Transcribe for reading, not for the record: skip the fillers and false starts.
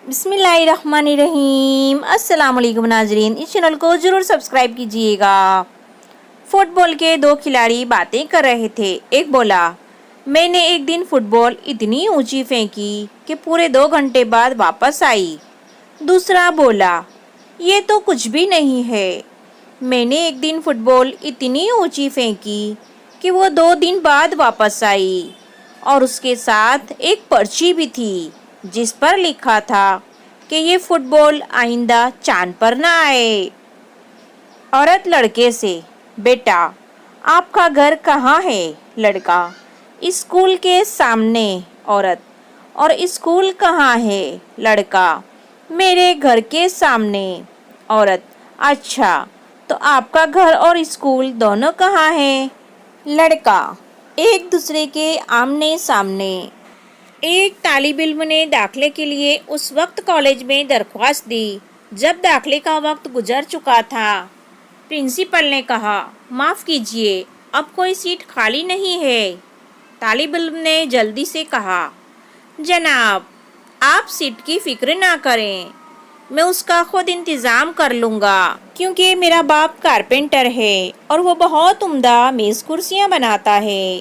بسم اللہ الرحمن الرحیم۔ السلام علیکم ناظرین، اس چینل کو ضرور سبسکرائب کیجئے گا۔ فٹ بال کے دو کھلاڑی باتیں کر رہے تھے۔ ایک بولا، میں نے ایک دن فٹ بال اتنی اونچی پھینکی کہ پورے 2 گھنٹے بعد واپس آئی۔ دوسرا بولا، یہ تو کچھ بھی نہیں ہے، میں نے ایک دن فٹ بال اتنی اونچی پھینکی کہ وہ 2 دن بعد واپس آئی، اور اس کے ساتھ ایک پرچی بھی تھی جس پر لکھا تھا کہ یہ فٹ بال آئندہ چاند پر نہ آئے۔ عورت لڑکے سے، بیٹا آپ کا گھر کہاں ہے؟ لڑکا، اسکول کے سامنے۔ عورت، اور اسکول کہاں ہے؟ لڑکا، میرے گھر کے سامنے۔ عورت، اچھا تو آپ کا گھر اور اسکول دونوں کہاں ہیں؟ لڑکا، ایک دوسرے کے آمنے سامنے۔ ایک طالب علم نے داخلے کے لیے اس وقت کالج میں درخواست دی جب داخلے کا وقت گزر چکا تھا۔ پرنسپل نے کہا، معاف کیجیے، اب کوئی سیٹ خالی نہیں ہے۔ طالب علم نے جلدی سے کہا، جناب آپ سیٹ کی فکر نہ کریں، میں اس کا خود انتظام کر لوں گا، کیونکہ میرا باپ کارپینٹر ہے اور وہ بہت عمدہ میز کرسیاں بناتا ہے۔